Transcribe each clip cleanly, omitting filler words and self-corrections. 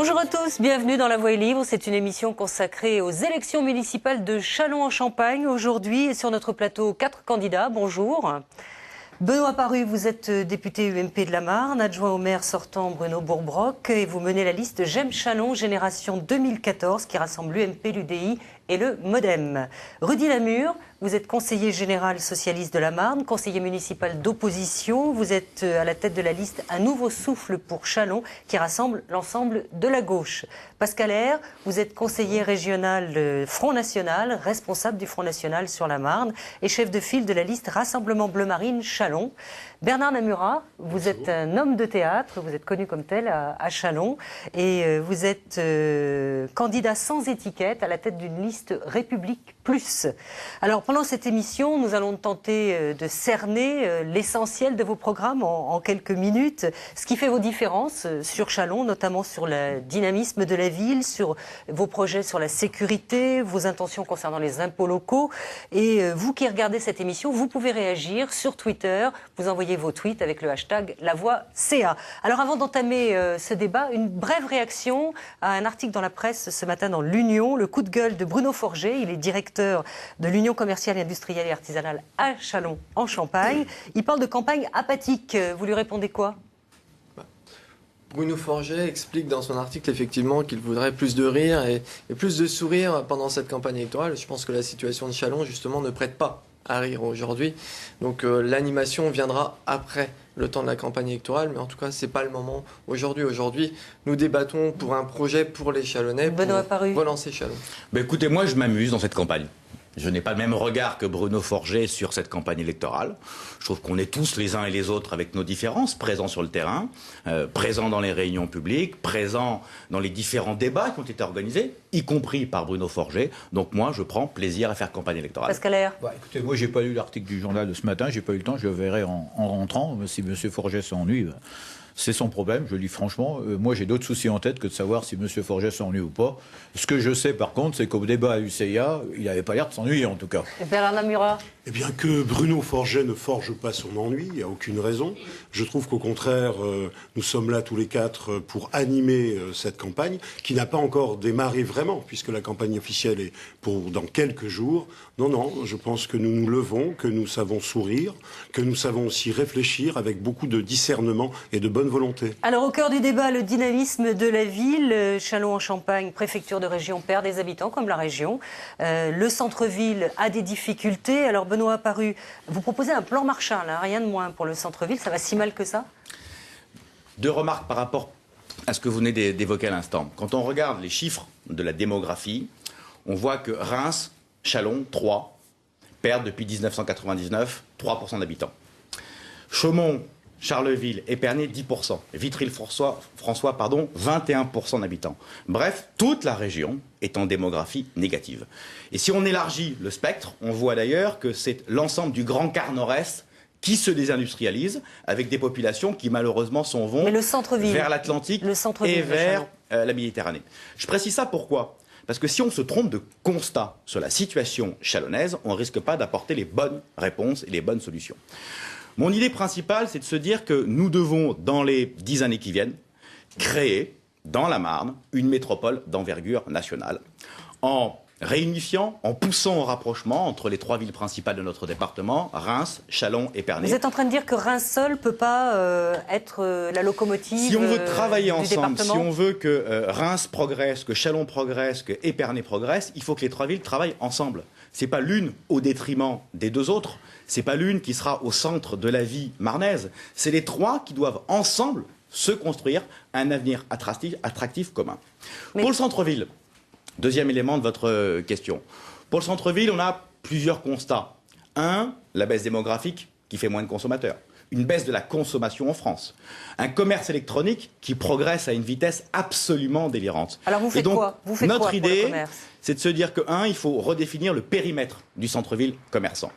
Bonjour à tous, bienvenue dans La Voix est libre. C'est une émission consacrée aux élections municipales de Châlons-en-Champagne. Aujourd'hui, sur notre plateau, 4 candidats. Bonjour. Benoît Paru, vous êtes député UMP de la Marne, adjoint au maire sortant Bruno Bourbrock, et vous menez la liste J'aime Châlons, génération 2014, qui rassemble l'UMP, l'UDI et le MoDem. Rudy Lamure, vous êtes conseiller général socialiste de la Marne, conseiller municipal d'opposition. Vous êtes à la tête de la liste Un nouveau souffle pour Châlons, qui rassemble l'ensemble de la gauche. Pascal Air, vous êtes conseiller régional Front National, responsable du Front National sur la Marne et chef de file de la liste Rassemblement Bleu Marine Châlons. Bernard Namura, vous êtes un homme de théâtre, vous êtes connu comme tel à Châlons et vous êtes candidat sans étiquette à la tête d'une liste République Plus. Alors pendant cette émission, nous allons tenter de cerner l'essentiel de vos programmes en quelques minutes, ce qui fait vos différences sur Châlons, notamment sur le dynamisme de la ville, sur vos projets sur la sécurité, vos intentions concernant les impôts locaux. Et vous qui regardez cette émission, vous pouvez réagir sur Twitter, vous envoyez vos tweets avec le hashtag LaVoixCA. Alors avant d'entamer ce débat, une brève réaction à un article dans la presse ce matin dans l'Union, le coup de gueule de Bruno Forget, il est directeur de l'Union commerciale, industrielle et artisanale à Châlons en Champagne. Il parle de campagne apathique. Vous lui répondez quoi ? Bruno Forget explique dans son article effectivement qu'il voudrait plus de rire et plus de sourire pendant cette campagne électorale. Je pense que la situation de Châlons justement ne prête pas à rire aujourd'hui. Donc l'animation viendra après le temps de la campagne électorale, mais en tout cas, c'est pas le moment aujourd'hui. Aujourd'hui, nous débattons pour un projet pour les Châlonnais, pour relancer Châlons. Ben écoutez, moi, je m'amuse dans cette campagne. Je n'ai pas le même regard que Bruno Forget sur cette campagne électorale. Je trouve qu'on est tous les uns et les autres avec nos différences, présents sur le terrain, présents dans les réunions publiques, présents dans les différents débats qui ont été organisés, y compris par Bruno Forget. Donc moi, je prends plaisir à faire campagne électorale. Pascal Air. Écoutez, moi, j'ai pas lu l'article du journal de ce matin, j'ai pas eu le temps, je le verrai en rentrant. Si M. Forget s'ennuie, c'est son problème, je le dis franchement. Moi, j'ai d'autres soucis en tête que de savoir si M. Forget s'ennuie ou pas. Ce que je sais, par contre, c'est qu'au débat à UCIA, il n'avait pas l'air de s'ennuyer, en tout cas. Bernard Namura. Eh bien, que Bruno Forget ne forge pas son ennui, il n'y a aucune raison. Je trouve qu'au contraire, nous sommes là tous les quatre pour animer cette campagne, qui n'a pas encore démarré vraiment, puisque la campagne officielle est pour dans quelques jours. Non, je pense que nous nous levons, que nous savons sourire, que nous savons aussi réfléchir avec beaucoup de discernement et de bonne volonté. Alors au cœur du débat, le dynamisme de la ville. Châlons-en-Champagne, préfecture de région, perd des habitants comme la région. Le centre-ville a des difficultés. Alors Benoît Paru, vous proposez un plan Marshall, hein, rien de moins pour le centre-ville. Ça va si mal que ça ? Deux remarques par rapport à ce que vous venez d'évoquer à l'instant. Quand on regarde les chiffres de la démographie, on voit que Reims, Châlons, 3, perdent depuis 1999 3% d'habitants. Chaumont, Charleville, Épernay, 10%. Vitry-le-François, 21% d'habitants. Bref, toute la région est en démographie négative. Et si on élargit le spectre, on voit d'ailleurs que c'est l'ensemble du grand quart nord-est qui se désindustrialise, avec des populations qui malheureusement s'en vont vers l'Atlantique et vers la Méditerranée. Je précise ça pourquoi ? Parce que si on se trompe de constat sur la situation chalonnaise, on ne risque pas d'apporter les bonnes réponses et les bonnes solutions. Mon idée principale, c'est de se dire que nous devons, dans les 10 années qui viennent, créer, dans la Marne, une métropole d'envergure nationale, en réunifiant, en poussant au rapprochement entre les 3 villes principales de notre département, Reims, Châlons et Épernay. Vous êtes en train de dire que Reims seul ne peut pas être la locomotive Si on veut travailler ensemble, département. si on veut que Reims progresse, que Châlons progresse, que Épernay progresse, il faut que les 3 villes travaillent ensemble. Ce n'est pas l'une au détriment des 2 autres, ce n'est pas l'une qui sera au centre de la vie marnaise. C'est les 3 qui doivent ensemble se construire un avenir attractif commun. Pour le centre-ville, deuxième élément de votre question. Pour le centre-ville, on a plusieurs constats. 1, la baisse démographique qui fait moins de consommateurs. Une baisse de la consommation en France. Un commerce électronique qui progresse à une vitesse absolument délirante. Alors vous faites quoi ? Notre idée, c'est de se dire que 1, il faut redéfinir le périmètre du centre-ville commerçant.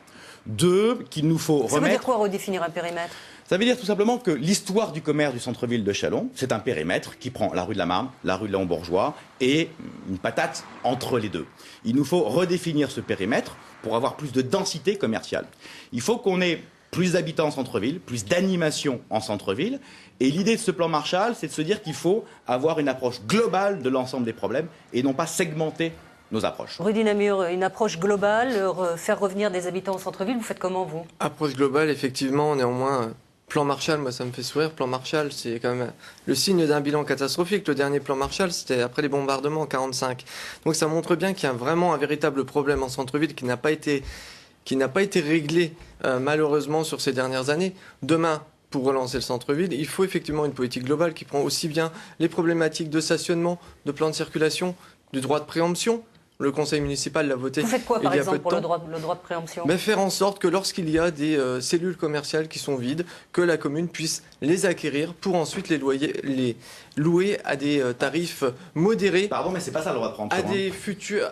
2, qu'il nous faut remettre... Ça veut dire quoi redéfinir un périmètre ? Ça veut dire tout simplement que l'histoire du commerce du centre-ville de Châlons, c'est un périmètre qui prend la rue de la Marne, la rue de Léon-Bourgeois et une patate entre les deux. Il nous faut redéfinir ce périmètre pour avoir plus de densité commerciale. Il faut qu'on ait plus d'habitants en centre-ville, plus d'animation en centre-ville. Et l'idée de ce plan Marshall, c'est de se dire qu'il faut avoir une approche globale de l'ensemble des problèmes et non pas segmenter nos approches. Rudy Namur, une approche globale, faire revenir des habitants au centre-ville, vous faites comment vous? Approche globale, effectivement, néanmoins. Plan Marshall, moi ça me fait sourire. Plan Marshall, c'est quand même le signe d'un bilan catastrophique. Le dernier plan Marshall, c'était après les bombardements en 1945. Donc ça montre bien qu'il y a vraiment un véritable problème en centre-ville qui n'a pas été réglé malheureusement sur ces dernières années. Demain, pour relancer le centre-ville, il faut effectivement une politique globale qui prend aussi bien les problématiques de stationnement, de plan de circulation, du droit de préemption. Le conseil municipal l'a voté. Vous faites quoi, par il y a exemple, peu de pour temps. le droit de préemption? Faire en sorte que lorsqu'il y a des cellules commerciales qui sont vides, que la commune puisse les acquérir pour ensuite les louer à des tarifs modérés. Pardon, mais c'est pas ça le droit de préemption.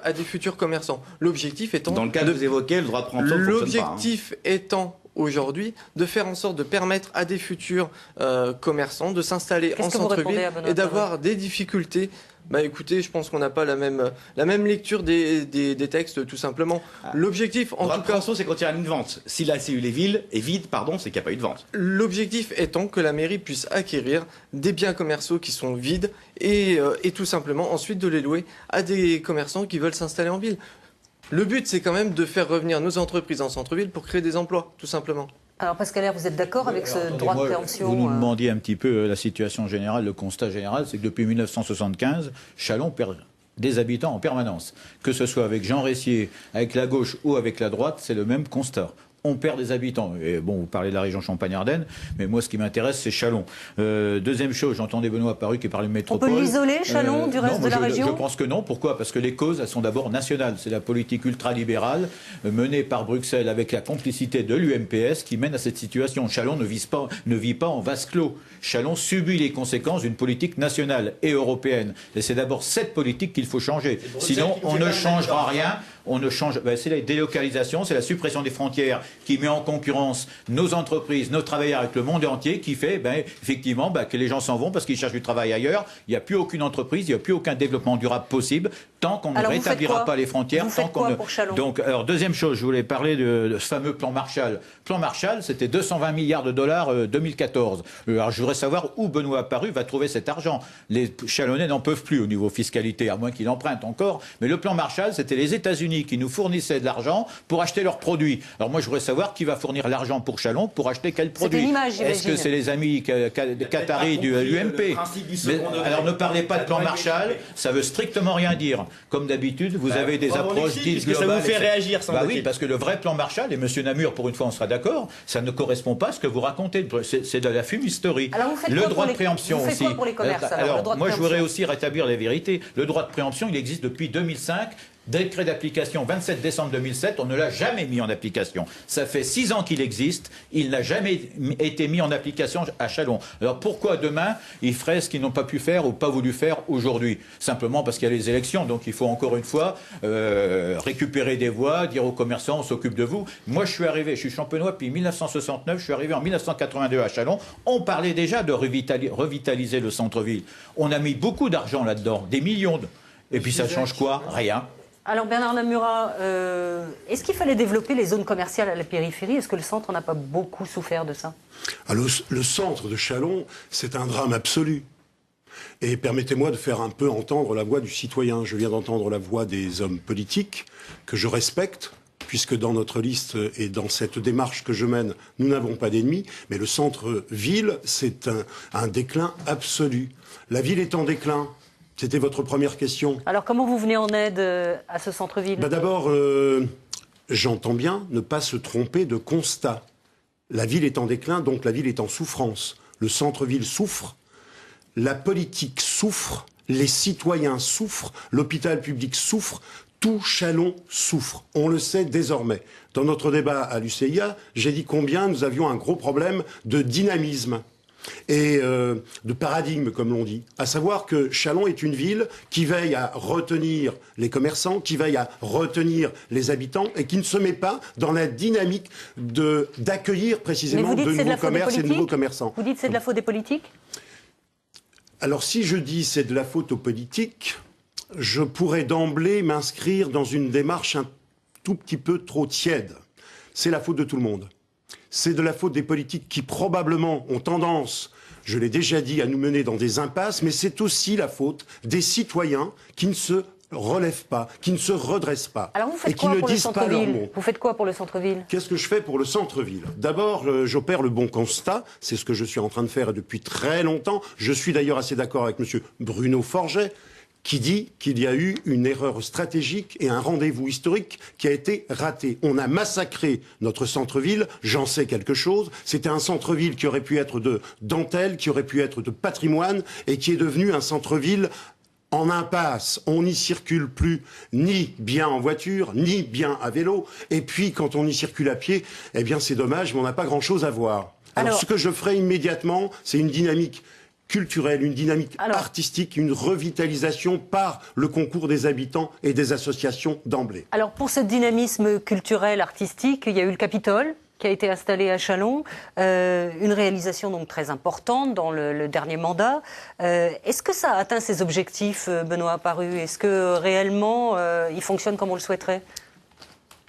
À des futurs commerçants. L'objectif étant... Dans le cas que vous évoquez, le droit de préemption ne fonctionne pas. L'objectif étant aujourd'hui de faire en sorte de permettre à des futurs commerçants de s'installer en centre-ville et d'avoir des difficultés. Écoutez, je pense qu'on n'a pas la même lecture des textes, tout simplement. L'objectif, en tout cas... c'est quand il y a une vente. Si la cellule est vide, c'est qu'il n'y a pas eu de vente. L'objectif étant que la mairie puisse acquérir des biens commerciaux qui sont vides et tout simplement ensuite de les louer à des commerçants qui veulent s'installer en ville. Le but, c'est quand même de faire revenir nos entreprises en centre-ville pour créer des emplois, tout simplement. Alors Pascal Air, vous êtes d'accord avec ce droit de préemption? Vous nous demandiez un petit peu la situation générale, le constat général, c'est que depuis 1975, Châlons perd des habitants en permanence. Que ce soit avec Jean Ressier, avec la gauche ou avec la droite, c'est le même constat. On perd des habitants. Et bon, vous parlez de la région Champagne-Ardenne, mais moi, ce qui m'intéresse, c'est Châlons. Deuxième chose, j'entendais Benoît Paru qui parlait de métropole. On peut l'isoler, Châlons, du reste de la région? Je pense que non. Pourquoi? Parce que les causes, elles sont d'abord nationales. C'est la politique ultralibérale menée par Bruxelles avec la complicité de l'UMPS qui mène à cette situation. Châlons ne vit pas en vase clos. Châlons subit les conséquences d'une politique nationale et européenne. Et c'est d'abord cette politique qu'il faut changer. Sinon, on ne changera rien. C'est la délocalisation, c'est la suppression des frontières qui met en concurrence nos entreprises, nos travailleurs avec le monde entier, qui fait effectivement que les gens s'en vont parce qu'ils cherchent du travail ailleurs. Il n'y a plus aucune entreprise, il n'y a plus aucun développement durable possible tant qu'on ne rétablira pas les frontières. Donc, deuxième chose, je voulais parler de ce fameux plan Marshall. Plan Marshall, c'était 220 milliards de dollars 2014. Alors, je voudrais savoir où Benoît Paru va trouver cet argent. Les Châlonnais n'en peuvent plus au niveau fiscalité, à moins qu'ils empruntent encore. Mais le plan Marshall, c'était les États-Unis qui nous fournissaient de l'argent pour acheter leurs produits. Alors moi, je voudrais savoir qui va fournir l'argent pour Châlons pour acheter quel produit. Est-ce que c'est les amis qataris du UMP? Alors ne parlez pas de plan Marshall, ça veut strictement rien dire. Comme d'habitude, vous avez des approches dites globales. Ça vous fait réagir, oui, parce que le vrai plan Marshall, et M. Namur, pour une fois, on sera d'accord, ça ne correspond pas à ce que vous racontez. C'est de la fumisterie. Le droit de préemption aussi. Pour les commerces, moi, je voudrais aussi rétablir les vérités. Le droit de préemption, il existe depuis 2005. Décret d'application 27 décembre 2007, on ne l'a jamais mis en application. Ça fait 6 ans qu'il existe, il n'a jamais été mis en application à Châlons. Alors pourquoi demain, ils feraient ce qu'ils n'ont pas pu faire ou pas voulu faire aujourd'hui? Simplement parce qu'il y a les élections, donc il faut encore une fois récupérer des voix, dire aux commerçants, on s'occupe de vous. Moi je suis champenois depuis 1969, je suis arrivé en 1982 à Châlons, on parlait déjà de revitaliser le centre-ville. On a mis beaucoup d'argent là-dedans, des millions. Et puis ça change quoi? Rien. Alors Bernard Namura, est-ce qu'il fallait développer les zones commerciales à la périphérie? Est-ce que le centre n'a pas beaucoup souffert de ça? Le centre de Châlons, c'est un drame absolu. Et permettez-moi de faire un peu entendre la voix du citoyen. Je viens d'entendre la voix des hommes politiques, que je respecte, puisque dans notre liste et dans cette démarche que je mène, nous n'avons pas d'ennemis. Mais le centre-ville, c'est un déclin absolu. La ville est en déclin. C'était votre première question. Alors comment vous venez en aide à ce centre-ville? D'abord, j'entends bien ne pas se tromper de constat. La ville est en déclin, donc la ville est en souffrance. Le centre-ville souffre, la politique souffre, les citoyens souffrent, l'hôpital public souffre, tout Châlons souffre. On le sait désormais. Dans notre débat à l'UCIA, j'ai dit combien nous avions un gros problème de dynamisme et de paradigme, comme l'on dit. À savoir que Châlons est une ville qui veille à retenir les commerçants, qui veille à retenir les habitants et qui ne se met pas dans la dynamique d'accueillir précisément de nouveaux commerces et de nouveaux commerçants. Vous dites c'est de la faute des politiques? Alors si je dis c'est de la faute aux politiques, je pourrais d'emblée m'inscrire dans une démarche un tout petit peu trop tiède. C'est la faute de tout le monde. c'est de la faute des politiques qui probablement ont tendance, je l'ai déjà dit, à nous mener dans des impasses, mais c'est aussi la faute des citoyens qui ne se relèvent pas, qui ne se redressent pas. Alors vous faites et qui quoi ne pour le disent pas leur centre-ville? mot. Vous faites quoi pour le centre-ville? Qu'est-ce que je fais pour le centre-ville? D'abord, j'opère le bon constat. C'est ce que je suis en train de faire depuis très longtemps. Je suis d'ailleurs assez d'accord avec monsieur Bruno Forget, qui dit qu'il y a eu une erreur stratégique et un rendez-vous historique qui a été raté. On a massacré notre centre-ville, j'en sais quelque chose. C'était un centre-ville qui aurait pu être de dentelle, qui aurait pu être de patrimoine, et qui est devenu un centre-ville en impasse. On n'y circule plus ni bien en voiture, ni bien à vélo. Et puis, quand on y circule à pied, eh bien, c'est dommage, mais on n'a pas grand-chose à voir. Alors, ce que je ferai immédiatement, c'est une dynamique culturelle, une dynamique artistique, une revitalisation par le concours des habitants et des associations d'emblée. Alors, pour ce dynamisme culturel, artistique, il y a eu le Capitole qui a été installé à Châlons, une réalisation donc très importante dans le dernier mandat. Est-ce que ça a atteint ses objectifs, Benoît Apparu? Est-ce que réellement il fonctionne comme on le souhaiterait?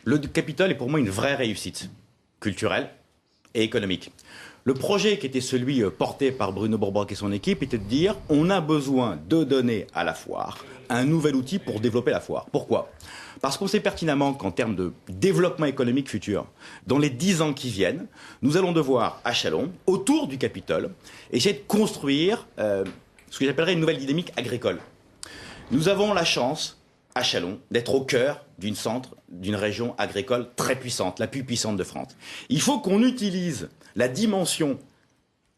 Le Capitole est pour moi une vraie réussite culturelle et économique. Le projet qui était celui porté par Bruno Bourboc et son équipe était de dire on a besoin de donner à la foire un nouvel outil pour développer la foire. Pourquoi ? Parce qu'on sait pertinemment qu'en termes de développement économique futur, dans les 10 ans qui viennent, nous allons devoir, à Châlons, autour du Capitole, essayer de construire ce que j'appellerais une nouvelle dynamique agricole. Nous avons la chance, à Châlons, d'être au cœur d'une région agricole très puissante, la plus puissante de France. Il faut qu'on utilise la dimension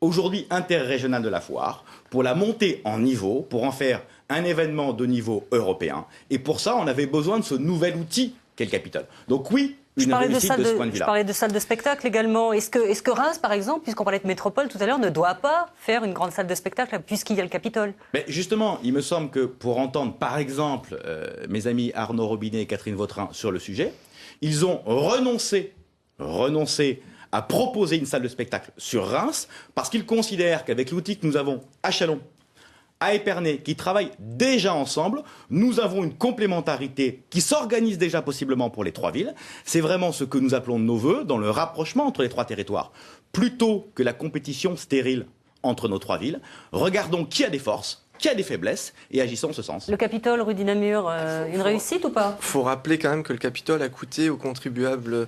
aujourd'hui interrégionale de la foire pour la monter en niveau, pour en faire un événement de niveau européen. Et pour ça, on avait besoin de ce nouvel outil qu'est le Capitole. Donc oui, une réussite de ce point de vue-là. Je parlais de salles de spectacle également. Est-ce que Reims, par exemple, puisqu'on parlait de métropole tout à l'heure, ne doit pas faire une grande salle de spectacle puisqu'il y a le Capitole? Mais justement, il me semble que pour entendre, par exemple, mes amis Arnaud Robinet et Catherine Vautrin sur le sujet, ils ont renoncé à proposer une salle de spectacle sur Reims parce qu'ils considèrent qu'avec l'outil que nous avons à Châlons, à Épernay, qui travaillent déjà ensemble, nous avons une complémentarité qui s'organise déjà possiblement pour les 3 villes. C'est vraiment ce que nous appelons de nos voeux dans le rapprochement entre les 3 territoires. Plutôt que la compétition stérile entre nos 3 villes, regardons qui a des forces, qui a des faiblesses, et agissons en ce sens. Le Capitole, rue du Namur, une réussite ou pas? Il faut rappeler quand même que le Capitole a coûté aux contribuables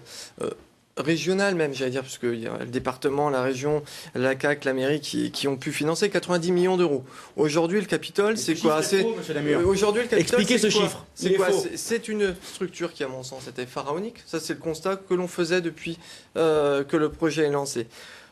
régional même, j'allais dire, parce qu'il y a le département, la région, la CAC, la mairie qui ont pu financer 90 millions d'euros. Aujourd'hui, le Capitole, c'est quoi? Aujourd'hui, le Capitole, expliquez ce chiffre. C'est quoi? C'est une structure qui, à mon sens, était pharaonique. Ça, c'est le constat que l'on faisait depuis que le projet est lancé.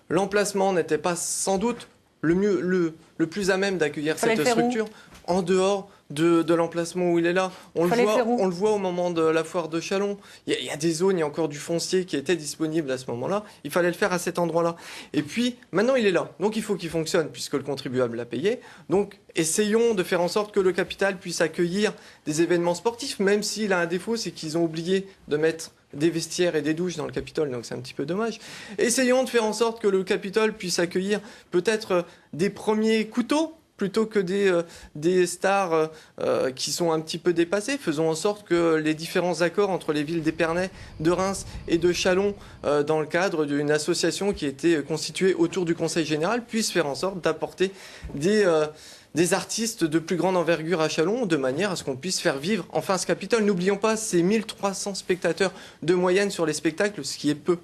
L'emplacement n'était pas sans doute le plus à même d'accueillir cette structure en dehors de l'emplacement où il est là. On le voit au moment de la foire de Châlons. Il y a des zones, il y a encore du foncier qui était disponible à ce moment-là. Il fallait le faire à cet endroit-là. Et puis, maintenant, il est là. Donc, il faut qu'il fonctionne puisque le contribuable l'a payé. Donc, essayons de faire en sorte que le Capitole puisse accueillir des événements sportifs, même s'il a un défaut, c'est qu'ils ont oublié de mettre des vestiaires et des douches dans le Capitole, donc c'est un petit peu dommage. Essayons de faire en sorte que le Capitole puisse accueillir peut-être des premiers couteaux plutôt que des stars qui sont un petit peu dépassées. Faisons en sorte que les différents accords entre les villes d'Épernay, de Reims et de Châlons, dans le cadre d'une association qui était constituée autour du Conseil général, puissent faire en sorte d'apporter des artistes de plus grande envergure à Châlons, de manière à ce qu'on puisse faire vivre enfin ce Capitole. N'oublions pas, c'est 1300 spectateurs de moyenne sur les spectacles, ce qui est peu.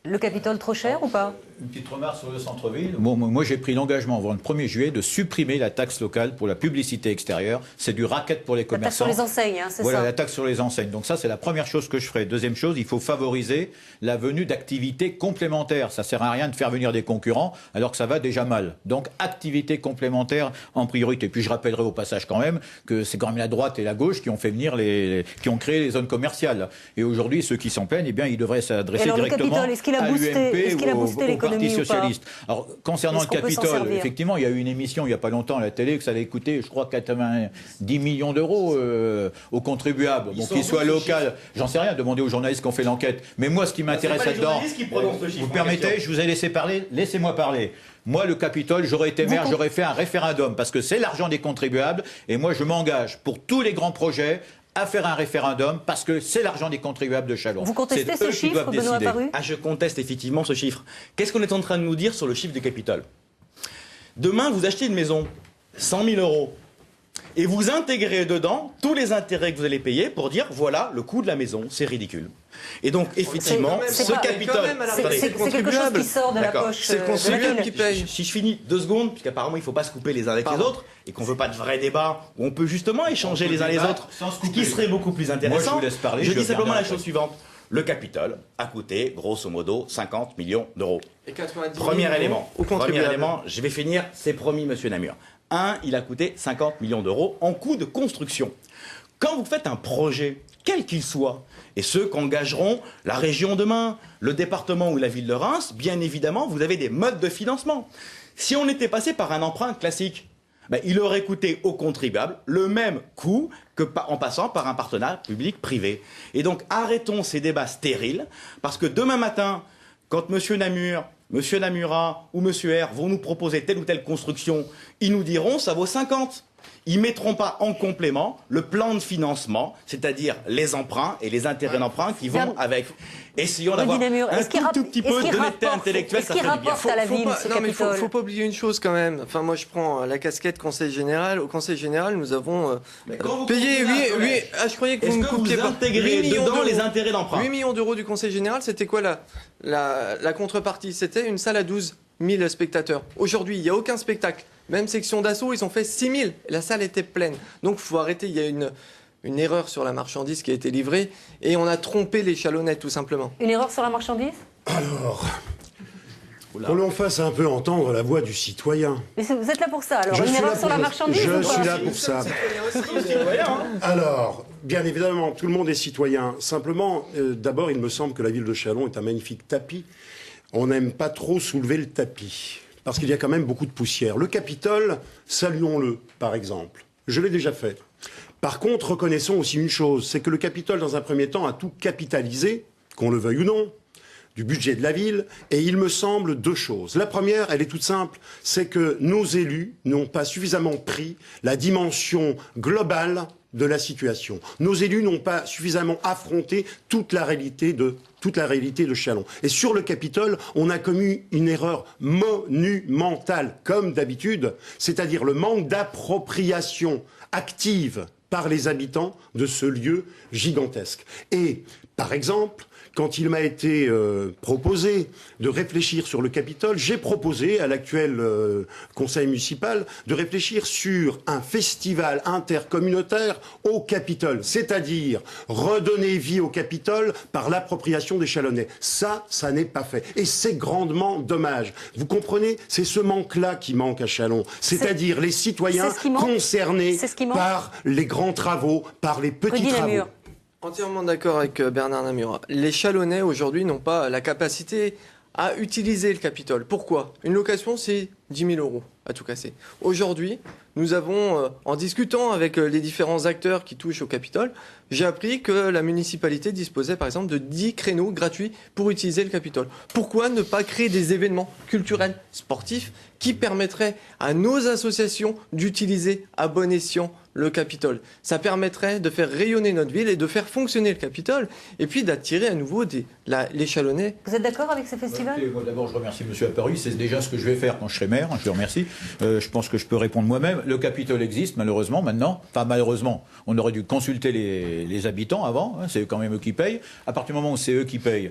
Le Capitole trop cher ou pas? Une petite remarque sur le centre-ville. Bon, moi, j'ai pris l'engagement avant le 1er juillet de supprimer la taxe locale pour la publicité extérieure. C'est du racket pour les commerçants. La taxe sur les enseignes, c'est ça? Voilà, la taxe sur les enseignes. Donc ça, c'est la première chose que je ferai. Deuxième chose, il faut favoriser la venue d'activités complémentaires. Ça sert à rien de faire venir des concurrents alors que ça va déjà mal. Donc, activités complémentaires en priorité. Puis je rappellerai au passage quand même que c'est quand même la droite et la gauche qui ont fait venir qui ont créé les zones commerciales. Et aujourd'hui, ceux qui s'en plaignent, eh bien, ils devraient s'adresser directement à l'UMP ou au Parti socialiste. Alors, concernant le Capitole, effectivement, il y a eu une émission il n'y a pas longtemps à la télé que ça allait coûter, je crois, 90 millions d'euros aux contribuables. Bon, qu'ils soient local, j'en sais rien, demandez aux journalistes qui ont fait l'enquête. Mais moi, ce qui m'intéresse là-dedans, vous permettez, je vous ai laissé parler, laissez-moi parler. Moi, le Capitole, j'aurais été maire, j'aurais fait un référendum, parce que c'est l'argent des contribuables, et moi, je m'engage pour tous les grands projets à faire un référendum parce que c'est l'argent des contribuables de Châlons. Vous contestez C'est ce eux qui chiffre, doivent Benoît décider. Apparu? Ah, je conteste effectivement ce chiffre. Qu'est-ce qu'on est en train de nous dire sur le chiffre du Capitole? Demain, vous achetez une maison, 100 000 €, et vous intégrez dedans tous les intérêts que vous allez payer pour dire, voilà, le coût de la maison, c'est ridicule. Et donc, effectivement, C'est ce pas- Capitole... C'est quelque chose qui sort de la D'accord. poche C'est le de la contribuable ville. qui paye. Si je finis 2 secondes, puisqu'apparemment il ne faut pas se couper les uns avec les autres, et qu'on ne veut pas de vrai débat, où on peut justement échanger On peut les uns les débattre autres, sans se ce qui couper. serait beaucoup plus intéressant. Moi, je vous laisse parler, Je je dis vais simplement la regarder chose après. suivante. Le Capitole a coûté, grosso modo, 50 millions d'euros. Et 90 000 Premier euros élément. au Premier contribuable. élément, je vais finir, c'est promis, monsieur Namur. Il a coûté 50 millions d'euros en coût de construction. Quand vous faites un projet, quel qu'il soit, et ceux qu'engageront la région demain, le département ou la ville de Reims, bien évidemment, vous avez des modes de financement. Si on était passé par un emprunt classique, il aurait coûté aux contribuables le même coût en passant par un partenariat public-privé. Et donc arrêtons ces débats stériles, parce que demain matin, quand M. Namur, M. Namura ou M. R vont nous proposer telle ou telle construction, ils nous diront ça vaut 50. Ils ne mettront pas en complément le plan de financement, c'est-à-dire les emprunts et les intérêts d'emprunt qui vont avec. Essayons d'avoir un tout petit peu d'honnêteté intellectuelle, ça ferait du bien. Rapporte à la ville, ce Non, mais Capitole. faut pas oublier une chose quand même. Enfin, moi, je prends la casquette Conseil Général. Au Conseil Général, nous avons quand vous payé comptez là, 8... Ah, je croyais que vous Est-ce me que coupiez vous pas. intégrez 8 millions dedans d'euros. les intérêts d'emprunt? 8 millions d'euros du Conseil Général, c'était quoi la contrepartie? C'était une salle à 12 000 spectateurs. Aujourd'hui, il n'y a aucun spectacle. Même section d'assaut, ils ont fait 6 000. La salle était pleine. Donc, il faut arrêter. Il y a une erreur sur la marchandise qui a été livrée et on a trompé les Chalonnais, tout simplement. Une erreur sur la marchandise? Alors, qu'on l'on fasse un peu entendre la voix du citoyen. Mais vous êtes là pour ça, alors Je une suis erreur là sur la pour- marchandise je ou pas? suis là pour ça. Alors, bien évidemment, tout le monde est citoyen. Simplement, d'abord, il me semble que la ville de Châlons est un magnifique tapis. On n'aime pas trop soulever le tapis, parce qu'il y a quand même beaucoup de poussière. Le Capitole, saluons-le, par exemple. Je l'ai déjà fait. Par contre, reconnaissons aussi une chose, c'est que le Capitole, dans un premier temps, a tout capitalisé, qu'on le veuille ou non, du budget de la ville, et il me semble deux choses. La première, elle est toute simple, c'est que nos élus n'ont pas suffisamment pris la dimension globale de la situation. Nos élus n'ont pas suffisamment affronté toute la réalité de Châlons. Et sur le Capitole, on a commis une erreur monumentale, comme d'habitude, c'est-à-dire le manque d'appropriation active par les habitants de ce lieu gigantesque. Et, par exemple, quand il m'a été proposé de réfléchir sur le Capitole, j'ai proposé à l'actuel conseil municipal de réfléchir sur un festival intercommunautaire au Capitole, c'est-à-dire redonner vie au Capitole par l'appropriation des Chalonnais. Ça n'est pas fait. Et c'est grandement dommage. Vous comprenez? C'est ce manque-là qui manque à Châlons, c'est-à-dire les citoyens concernés par les grands travaux, par les petits travaux. Entièrement d'accord avec Bernard Namur. Les Chalonnais, aujourd'hui, n'ont pas la capacité à utiliser le Capitole. Pourquoi? Une location, c'est 10 000 € à tout casser. Aujourd'hui, nous avons, en discutant avec les différents acteurs qui touchent au Capitole, j'ai appris que la municipalité disposait, par exemple, de 10 créneaux gratuits pour utiliser le Capitole. Pourquoi ne pas créer des événements culturels, sportifs, qui permettraient à nos associations d'utiliser à bon escient le Capitole? Ça permettrait de faire rayonner notre ville et de faire fonctionner le Capitole, et puis d'attirer à nouveau les Chalonnais. Vous êtes d'accord avec ce festival? Moi, d'abord, je remercie M. Apparu. C'est déjà ce que je vais faire quand je serai maire. Je le remercie. Je pense que je peux répondre moi-même. Le Capitole existe, malheureusement, maintenant. Enfin, malheureusement, on aurait dû consulter les habitants avant. Hein, c'est quand même eux qui payent. À partir du moment où c'est eux qui payent,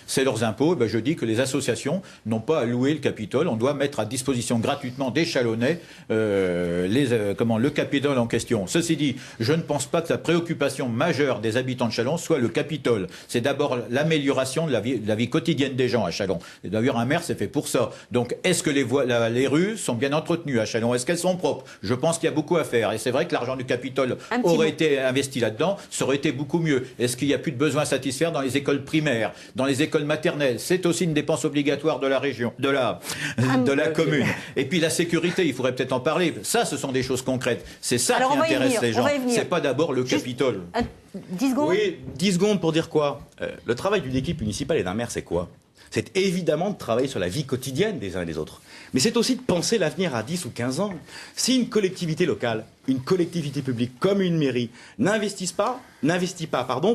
c'est leurs impôts, je dis que les associations n'ont pas à louer le Capitole. On doit mettre à disposition gratuitement des Chalonnais le Capitole en question. Ceci dit, je ne pense pas que la préoccupation majeure des habitants de Châlons soit le Capitole. C'est d'abord l'amélioration de la vie quotidienne des gens à Châlons. Et d'ailleurs, un maire, c'est fait pour ça. Donc, est-ce que les rues sont bien entretenues à Châlons? Est-ce qu'elles sont propres? Je pense qu'il y a beaucoup à faire. Et c'est vrai que l'argent du Capitole aurait été investi là-dedans, ça aurait été beaucoup mieux. Est-ce qu'il n'y a plus de besoins à satisfaire dans les écoles primaires, dans les écoles maternelles? C'est aussi une dépense obligatoire de la région, de la commune. Et puis la sécurité, il faudrait peut-être en parler. Ça, ce sont des choses concrètes. C'est ça qui intéresse les gens. C'est pas d'abord le Capitole. 10 secondes. Oui, 10 secondes pour dire quoi? Le travail d'une équipe municipale et d'un maire, c'est quoi? C'est évidemment de travailler sur la vie quotidienne des uns et des autres. Mais c'est aussi de penser l'avenir à 10 ou 15 ans. Si une collectivité locale une collectivité publique comme une mairie n'investit pas,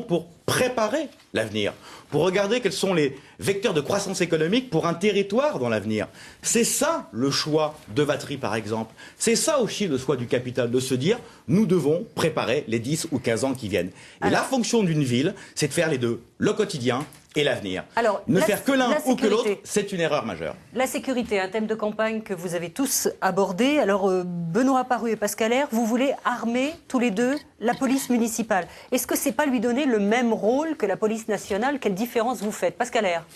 pour préparer l'avenir, pour regarder quels sont les vecteurs de croissance économique pour un territoire dans l'avenir. C'est ça le choix de Vatry, par exemple. C'est ça aussi le choix du capital, de se dire nous devons préparer les 10 ou 15 ans qui viennent. Et la fonction d'une ville, c'est de faire les deux, le quotidien et l'avenir. Alors, ne faire que l'un ou que l'autre, c'est une erreur majeure. La sécurité, un thème de campagne que vous avez tous abordé. Alors, Benoît Paru et Pascal Air, vous voulez armer tous les deux la police municipale. Est-ce que c'est pas lui donner le même rôle que la police nationale? Quelle différence vous faites? Pascal Air.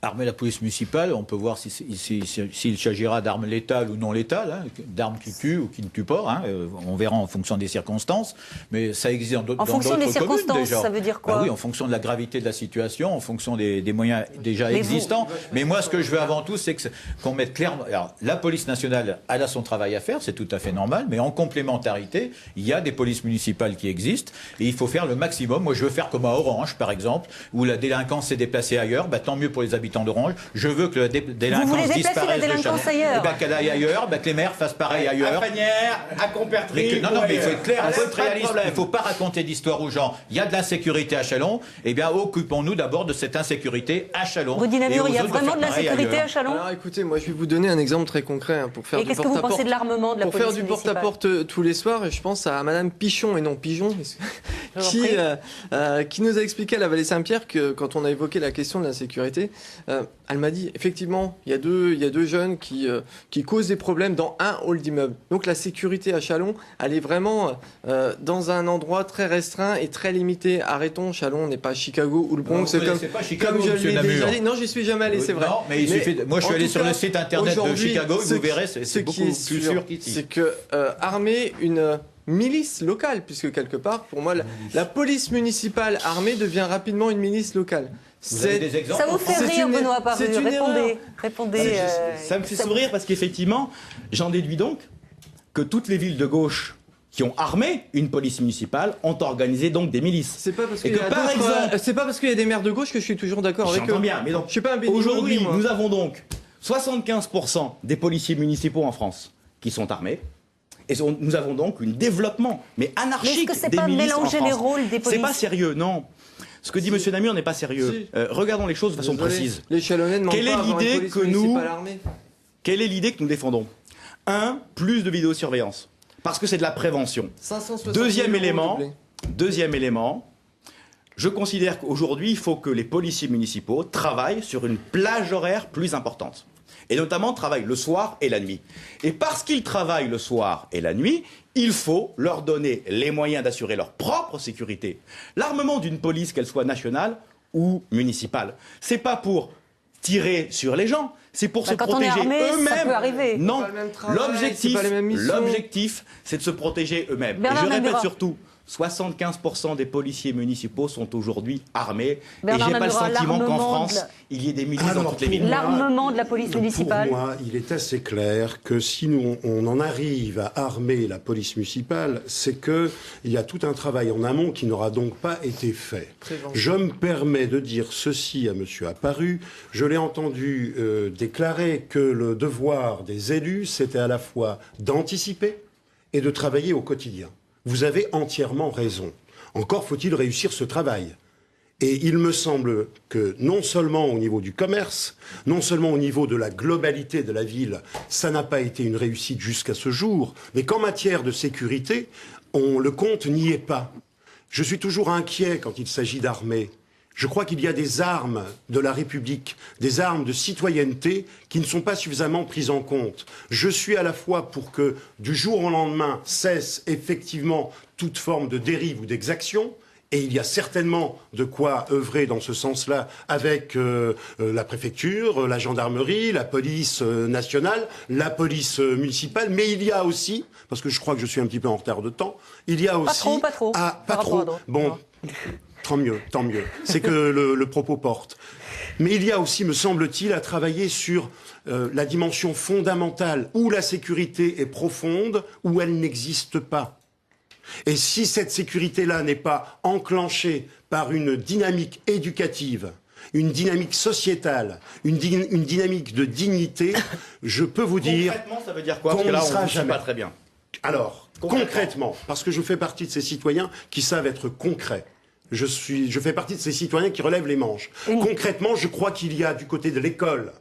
Armer la police municipale, on peut voir s'il s'agira d'armes létales ou non létales, hein, d'armes qui tuent ou qui ne tuent pas. Hein, on verra en fonction des circonstances. Mais ça existe dans d'autres communes. En fonction des circonstances, ça veut dire quoi? Oui, en fonction de la gravité de la situation, en fonction des moyens déjà existants. Mais moi, ce que je veux avant tout, c'est qu'on mette clairement... Alors, la police nationale, elle a son travail à faire, c'est tout à fait normal. Mais en complémentarité, il y a des polices municipales qui existent. Et il faut faire le maximum. Moi, je veux faire comme à Orange, par exemple, où la délinquance s'est déplacée ailleurs. Bah, tant mieux pour les habitants d'Orange. Je veux que la délinquance disparaisse de Chalon. Ailleurs. Qu'elle aille ailleurs, que les maires fassent pareil ailleurs. À Fagnières, à Compertry. Non, mais il faut être clair, il faut être réaliste. Il ne faut pas raconter d'histoire aux gens. Il y a de l'insécurité à Chalon. Eh bien, occupons-nous d'abord de cette insécurité à Chalon. Rudy Namur, il y a vraiment de l'insécurité à Chalon? Alors écoutez, moi je vais vous donner un exemple très concret pour faire du porte-à-porte. Et qu'est-ce que vous pensez de l'armement de la police municipale? Pour faire du porte-à-porte tous les soirs, et je pense à Madame Pichon et non Pigeon, qui nous a expliqué à la Vallée Saint-Pierre que quand on a évoqué la question de l'insécurité, elle m'a dit effectivement il y a deux jeunes qui causent des problèmes dans un hall d'immeuble. Donc la sécurité à Chalon, elle est vraiment dans un endroit très restreint et très limité. Arrêtons, Chalon n'est pas Chicago ou le Bronx. C'est pas Chicago, comme je l'ai déjà dit. Non, j'y suis jamais allé, c'est vrai. Non, mais il suffit. Moi, je suis allé sur le site internet de Chicago et vous verrez, c'est beaucoup plus sûr qu'ici. C'est que armer une milice locale, puisque quelque part, pour moi, la police municipale armée devient rapidement une milice locale. Vous avez des exemples? Ça vous fait rire, Benoît Paru? Répondez. Ça me fait sourire parce qu'effectivement, j'en déduis donc que toutes les villes de gauche qui ont armé une police municipale ont organisé donc des milices. C'est pas parce qu'il y a des maires de gauche que je suis toujours d'accord avec eux. J'entends bien, mais donc, je suis pas un aujourd'hui, nous avons donc 75% des policiers municipaux en France qui sont armés. Et nous avons donc un développement, mais anarchique, est-ce que c'est des pas milices en mélanger France. les rôles des polices? C'est pas sérieux, non. Ce que dit M. Namur n'est pas sérieux. Regardons les choses de façon précise. Les Chalonnais ne Quelle est l'idée que nous défendons? Plus de vidéosurveillance. Parce que c'est de la prévention. Deuxième élément, je considère qu'aujourd'hui, il faut que les policiers municipaux travaillent sur une plage horaire plus importante. Et notamment travaillent le soir et la nuit. Et parce qu'ils travaillent le soir et la nuit, il faut leur donner les moyens d'assurer leur propre sécurité. L'armement d'une police, qu'elle soit nationale ou municipale, c'est pas pour tirer sur les gens, c'est pour se protéger eux-mêmes. Ça peut arriver. Non, l'objectif, c'est de se protéger eux-mêmes. Et je répète surtout, 75% des policiers municipaux sont aujourd'hui armés. Et j'ai pas le sentiment qu'en France, il y ait des milices dans toutes les villes. L'armement de la police municipale. Pour moi, il est assez clair que si on en arrive à armer la police municipale, c'est qu'il y a tout un travail en amont qui n'aura donc pas été fait. Je me permets de dire ceci à M. Apparu. Je l'ai entendu déclarer que le devoir des élus, c'était à la fois d'anticiper et de travailler au quotidien. Vous avez entièrement raison. Encore faut-il réussir ce travail. Et il me semble que non seulement au niveau du commerce, non seulement au niveau de la globalité de la ville, ça n'a pas été une réussite jusqu'à ce jour, mais qu'en matière de sécurité, le compte n'y est pas. Je suis toujours inquiet quand il s'agit d'armée. Je crois qu'il y a des armes de la République, des armes de citoyenneté qui ne sont pas suffisamment prises en compte. Je suis à la fois pour que du jour au lendemain cesse effectivement toute forme de dérive ou d'exaction, et il y a certainement de quoi œuvrer dans ce sens-là avec la préfecture, la gendarmerie, la police nationale, la police municipale, mais il y a aussi, parce que je crois que je suis un petit peu en retard de temps, il y a aussi... Pas trop. Pas trop. Bon... Tant mieux. C'est que le propos porte. Mais il y a aussi, me semble-t-il, à travailler sur la dimension fondamentale où la sécurité est profonde, où elle n'existe pas. Et si cette sécurité-là n'est pas enclenchée par une dynamique éducative, une dynamique sociétale, une dynamique de dignité, je peux vous dire... Concrètement, ça veut dire quoi? Parce que là, on ne sait pas très bien. Alors, concrètement, parce que je fais partie de ces citoyens qui savent être concrets. Je fais partie de ces citoyens qui relèvent les manches. Concrètement, je crois qu'il y a du côté de l'école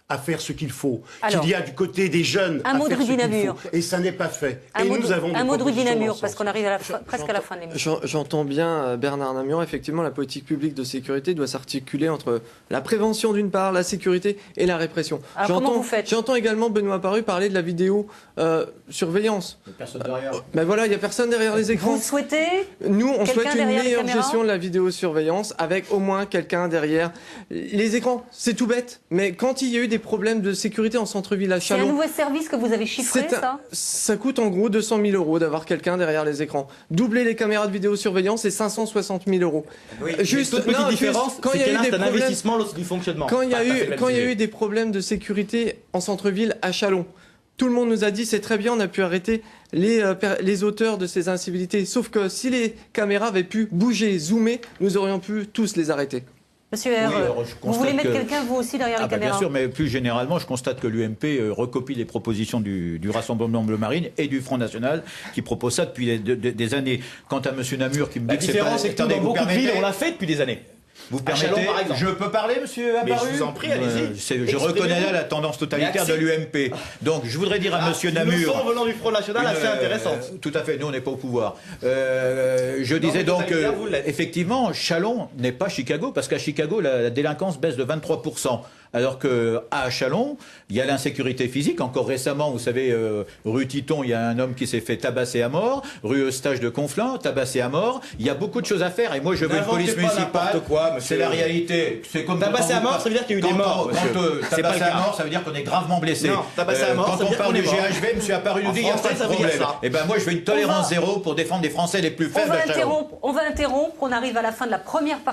à faire ce qu'il faut, qu'il y a du côté des jeunes à faire ce qu'il faut, et ça n'est pas fait. Un mot de Rudy Namur, parce qu'on arrive presque à la fin de l'émission. J'entends bien Bernard Namur. Effectivement, la politique publique de sécurité doit s'articuler entre la prévention d'une part, la sécurité et la répression. Alors comment vous faites ? J'entends également Benoît Paru parler de la vidéo surveillance. Il n'y a personne derrière. Ben voilà, il n'y a personne derrière les écrans. Vous souhaitez Nous, on souhaite une meilleure caméras gestion de la vidéosurveillance avec au moins quelqu'un derrière les écrans. C'est tout bête, mais quand il y a eu des problèmes de sécurité en centre-ville à Châlons... C'est un nouveau service que vous avez chiffré, ça ? Ça coûte en gros 200 000 € d'avoir quelqu'un derrière les écrans. Doubler les caméras de vidéosurveillance, c'est 560 000 €. Oui, juste toute petite différence, quand il y a eu des un investissement du fonctionnement. Quand il y a eu des problèmes de sécurité en centre-ville à Châlons, tout le monde nous a dit c'est très bien, on a pu arrêter les auteurs de ces incivilités. Sauf que si les caméras avaient pu bouger, zoomer, nous aurions pu tous les arrêter. Monsieur R, vous voulez mettre quelqu'un, vous aussi, derrière les caméras ? Bien sûr, mais plus généralement, je constate que l'UMP recopie les propositions du Rassemblement Bleu Marine et du Front National, qui proposent ça depuis des années. Quant à M. Namur, qui me dit que c'est pas... La différence, c'est que dans beaucoup de villes, on l'a fait depuis des années. Vous permettez, par exemple. Je peux parler, monsieur Apparu ? Mais je vous en prie, allez-y. Je reconnais là la tendance totalitaire de l'UMP. Donc, je voudrais dire à monsieur Namur... Une leçon venant du Front National assez intéressante. Tout à fait, nous, on n'est pas au pouvoir. Je disais donc, effectivement, Châlons n'est pas Chicago, parce qu'à Chicago, la délinquance baisse de 23%. Alors qu'à Châlons, il y a l'insécurité physique. Encore récemment, vous savez, rue Titon, il y a un homme qui s'est fait tabasser à mort. Rue Eustache de Conflans, tabassé à mort. Il y a beaucoup de choses à faire. Et moi, je veux une police municipale. C'est la réalité. C'est comme tabassé à mort, ça veut dire qu'il y a eu des morts. Quand tabassé à mort, ça veut dire qu'on est gravement blessé. Non, tabassé à mort, quand on parle du GHV, monsieur Apparu nous dit il n'y a pas de problème. Et ben moi, je veux une tolérance zéro pour défendre les Français les plus faibles à Châlons. On va interrompre. On arrive à la fin de la première partie.